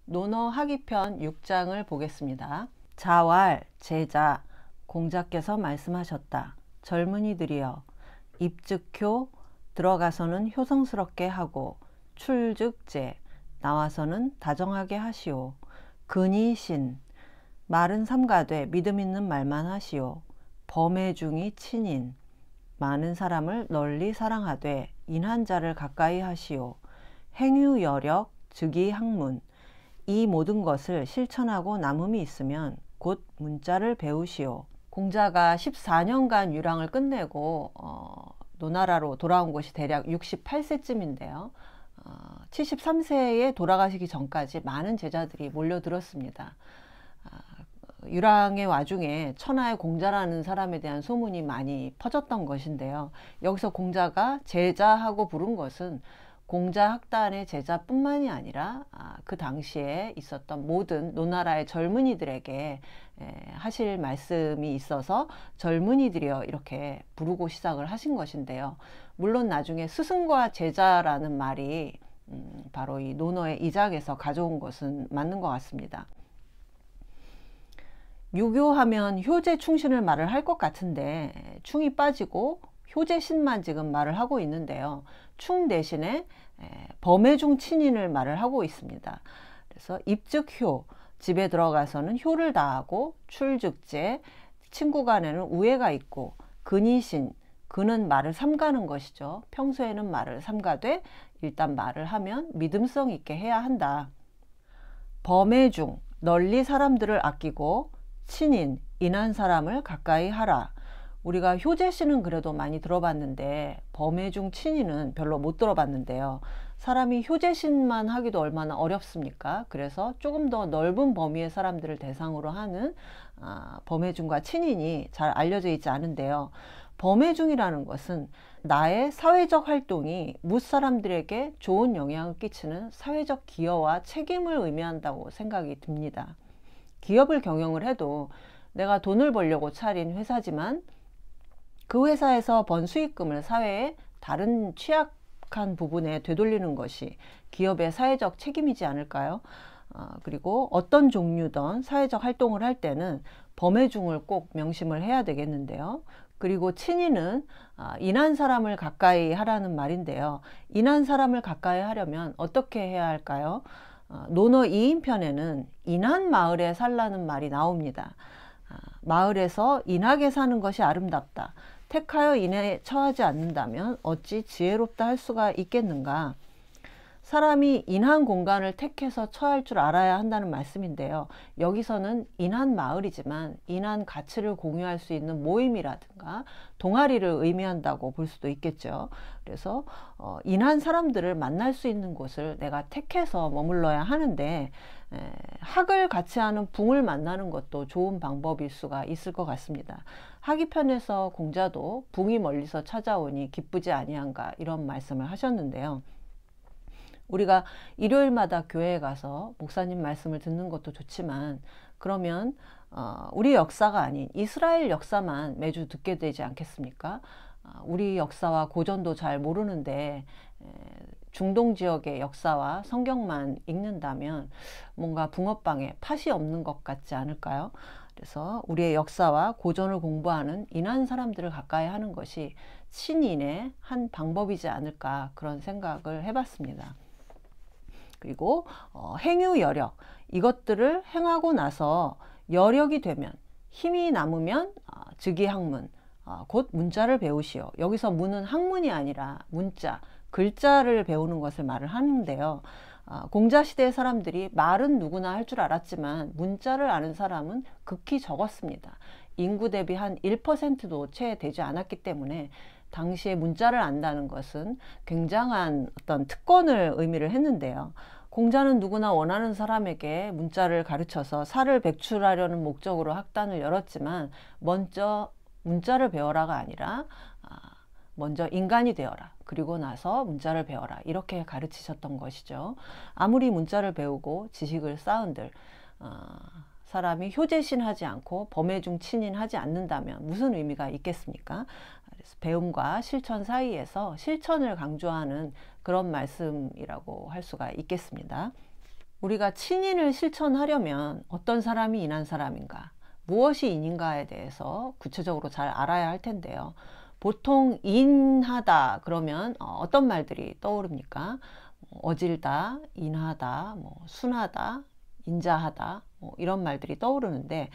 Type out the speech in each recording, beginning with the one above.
논어 학위편 6장을 보겠습니다. 자왈, 제자, 공자께서 말씀하셨다. 젊은이들이여, 입즉효, 들어가서는 효성스럽게 하고, 출즉제, 나와서는 다정하게 하시오. 근이신, 말은 삼가되 믿음 있는 말만 하시오. 범해중이 친인, 많은 사람을 널리 사랑하되 인한 자를 가까이 하시오. 행유여력, 즉위학문, 이 모든 것을 실천하고 남음이 있으면 곧 문자를 배우시오. 공자가 14년간 유랑을 끝내고 노나라로 돌아온 것이 대략 68세쯤인데요. 73세에 돌아가시기 전까지 많은 제자들이 몰려들었습니다. 유랑의 와중에 천하의 공자라는 사람에 대한 소문이 많이 퍼졌던 것인데요. 여기서 공자가 제자하고 부른 것은 공자 학단의 제자뿐만이 아니라 그 당시에 있었던 모든 노나라의 젊은이들에게 하실 말씀이 있어서 젊은이들이여 이렇게 부르고 시작을 하신 것인데요. 물론 나중에 스승과 제자라는 말이 바로 이 논어의 이작에서 가져온 것은 맞는 것 같습니다. 유교하면 효제 충신을 말을 할 것 같은데 충이 빠지고 효제신만 지금 말을 하고 있는데요. 충 대신에 범해중 친인을 말을 하고 있습니다. 그래서 입즉효, 집에 들어가서는 효를 다하고, 출즉제, 친구 간에는 우애가 있고, 근이신, 근은 말을 삼가는 것이죠. 평소에는 말을 삼가되 일단 말을 하면 믿음성 있게 해야 한다. 범해중, 널리 사람들을 아끼고, 친인, 인한 사람을 가까이 하라. 우리가 효제씨는 그래도 많이 들어봤는데 범해중 친인은 별로 못 들어봤는데요. 사람이 효제신만 하기도 얼마나 어렵습니까? 그래서 조금 더 넓은 범위의 사람들을 대상으로 하는 범해중과 친인이 잘 알려져 있지 않은데요. 범해중이라는 것은 나의 사회적 활동이 무사람들에게 좋은 영향을 끼치는 사회적 기여와 책임을 의미한다고 생각이 듭니다. 기업을 경영을 해도 내가 돈을 벌려고 차린 회사지만 그 회사에서 번 수익금을 사회의 다른 취약한 부분에 되돌리는 것이 기업의 사회적 책임이지 않을까요? 그리고 어떤 종류든 사회적 활동을 할 때는 범해중을 꼭 명심을 해야 되겠는데요. 그리고 친인은 인한 사람을 가까이 하라는 말인데요. 인한 사람을 가까이 하려면 어떻게 해야 할까요? 논어 2인편에는 인한 마을에 살라는 말이 나옵니다. 마을에서 인하게 사는 것이 아름답다. 택하여 인에 처하지 않는다면 어찌 지혜롭다 할 수가 있겠는가? 사람이 인한 공간을 택해서 처할 줄 알아야 한다는 말씀인데요. 여기서는 인한 마을이지만 인한 가치를 공유할 수 있는 모임이라든가 동아리를 의미한다고 볼 수도 있겠죠. 그래서 인한 사람들을 만날 수 있는 곳을 내가 택해서 머물러야 하는데 학을 같이 하는 붕을 만나는 것도 좋은 방법일 수가 있을 것 같습니다. 학위편에서 공자도 붕이 멀리서 찾아오니 기쁘지 아니한가 이런 말씀을 하셨는데요. 우리가 일요일마다 교회에 가서 목사님 말씀을 듣는 것도 좋지만 그러면 우리 역사가 아닌 이스라엘 역사만 매주 듣게 되지 않겠습니까? 우리 역사와 고전도 잘 모르는데 중동 지역의 역사와 성경만 읽는다면 뭔가 붕어빵에 팥이 없는 것 같지 않을까요? 그래서 우리의 역사와 고전을 공부하는 인한 사람들을 가까이 하는 것이 친인의 한 방법이지 않을까 그런 생각을 해봤습니다. 그리고 행유여력, 이것들을 행하고 나서 여력이 되면 힘이 남으면 즉위학문, 곧 문자를 배우시오. 여기서 문은 학문이 아니라 문자, 글자를 배우는 것을 말을 하는데요. 공자시대의 사람들이 말은 누구나 할 줄 알았지만 문자를 아는 사람은 극히 적었습니다. 인구 대비 한 1%도 채 되지 않았기 때문에 당시에 문자를 안다는 것은 굉장한 어떤 특권을 의미를 했는데요. 공자는 누구나 원하는 사람에게 문자를 가르쳐서 살을 백출하려는 목적으로 학단을 열었지만 먼저 문자를 배워라가 아니라 먼저 인간이 되어라. 그리고 나서 문자를 배워라. 이렇게 가르치셨던 것이죠. 아무리 문자를 배우고 지식을 쌓은들 사람이 효제신하지 않고 범해중 친인하지 않는다면 무슨 의미가 있겠습니까? 그래서 배움과 실천 사이에서 실천을 강조하는 그런 말씀이라고 할 수가 있겠습니다. 우리가 친인을 실천하려면 어떤 사람이 인한 사람인가, 무엇이 인인가에 대해서 구체적으로 잘 알아야 할 텐데요. 보통 인하다 그러면 어떤 말들이 떠오릅니까? 어질다, 인하다, 순하다, 인자하다, 이런 말들이 떠오르는데,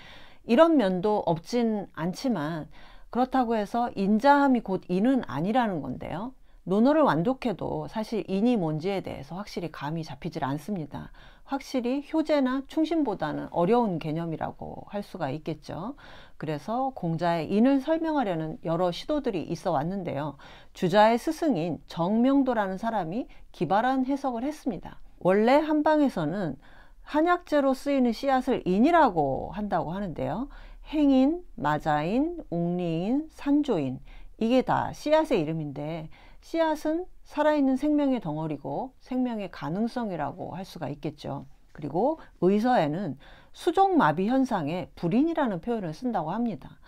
이런 면도 없진 않지만 그렇다고 해서 인자함이 곧 인은 아니라는 건데요. 논어를 완독해도 사실 인이 뭔지에 대해서 확실히 감이 잡히질 않습니다. 확실히 효제나 충신보다는 어려운 개념이라고 할 수가 있겠죠. 그래서 공자의 인을 설명하려는 여러 시도들이 있어 왔는데요. 주자의 스승인 정명도라는 사람이 기발한 해석을 했습니다. 원래 한방에서는 한약재로 쓰이는 씨앗을 인이라고 한다고 하는데요. 행인, 마자인, 옥리인, 산조인, 이게 다 씨앗의 이름인데, 씨앗은 살아있는 생명의 덩어리고 생명의 가능성이라고 할 수가 있겠죠. 그리고 의서에는 수족마비 현상에 불인이라는 표현을 쓴다고 합니다.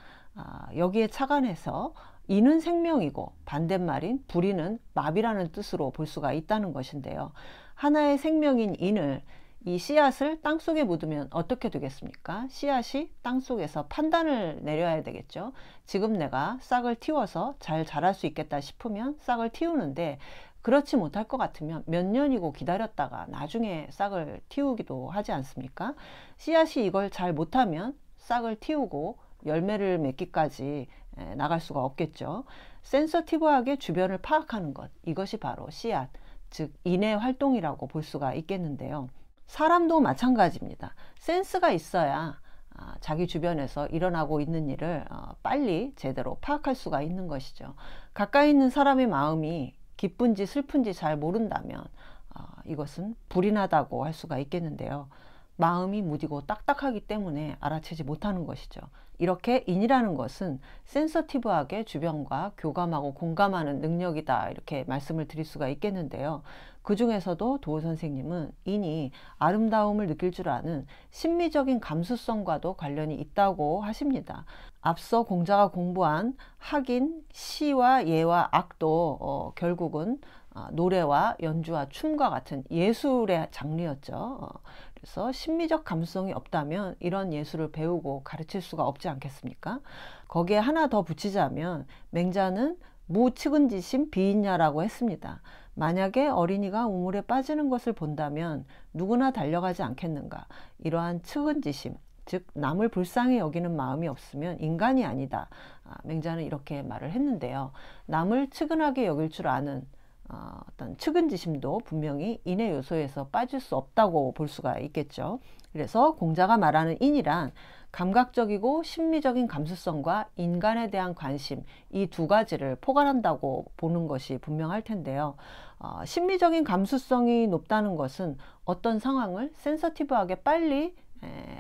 여기에 착안해서 인은 생명이고 반대말인 불인은 마비라는 뜻으로 볼 수가 있다는 것인데요. 하나의 생명인 인을, 이 씨앗을 땅속에 묻으면 어떻게 되겠습니까? 씨앗이 땅속에서 판단을 내려야 되겠죠. 지금 내가 싹을 틔워서 잘 자랄 수 있겠다 싶으면 싹을 틔우는데, 그렇지 못할 것 같으면 몇 년이고 기다렸다가 나중에 싹을 틔우기도 하지 않습니까? 씨앗이 이걸 잘 못하면 싹을 틔우고 열매를 맺기까지 나갈 수가 없겠죠. 센서티브하게 주변을 파악하는 것, 이것이 바로 씨앗, 즉 인의 활동이라고 볼 수가 있겠는데요. 사람도 마찬가지입니다. 센스가 있어야 자기 주변에서 일어나고 있는 일을 빨리 제대로 파악할 수가 있는 것이죠. 가까이 있는 사람의 마음이 기쁜지 슬픈지 잘 모른다면 이것은 불인하다고 할 수가 있겠는데요. 마음이 무디고 딱딱하기 때문에 알아채지 못하는 것이죠. 이렇게 인이라는 것은 센서티브하게 주변과 교감하고 공감하는 능력이다, 이렇게 말씀을 드릴 수가 있겠는데요. 그 중에서도 도우 선생님은 인이 아름다움을 느낄 줄 아는 심미적인 감수성과도 관련이 있다고 하십니다. 앞서 공자가 공부한 학인, 시와 예와 악도 결국은 노래와 연주와 춤과 같은 예술의 장르였죠. 그래서 심미적 감수성이 없다면 이런 예술을 배우고 가르칠 수가 없지 않겠습니까? 거기에 하나 더 붙이자면 맹자는 무측은지심 비인야라고 했습니다. 만약에 어린이가 우물에 빠지는 것을 본다면 누구나 달려가지 않겠는가? 이러한 측은지심, 즉 남을 불쌍히 여기는 마음이 없으면 인간이 아니다. 맹자는 이렇게 말을 했는데요. 남을 측은하게 여길 줄 아는 어떤 측은지심도 분명히 인의 요소에서 빠질 수 없다고 볼 수가 있겠죠. 그래서 공자가 말하는 인이란 감각적이고 심미적인 감수성과 인간에 대한 관심, 이 두 가지를 포괄한다고 보는 것이 분명할 텐데요. 심미적인 감수성이 높다는 것은 어떤 상황을 센서티브하게 빨리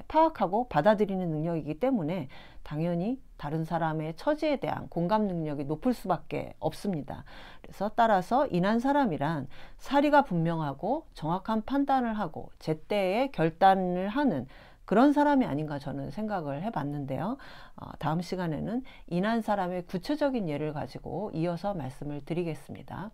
파악하고 받아들이는 능력이기 때문에 당연히 다른 사람의 처지에 대한 공감 능력이 높을 수밖에 없습니다. 그래서 따라서 인한 사람이란 사리가 분명하고 정확한 판단을 하고 제때에 결단을 하는 그런 사람이 아닌가 저는 생각을 해봤는데요. 다음 시간에는 인한 사람의 구체적인 예를 가지고 이어서 말씀을 드리겠습니다.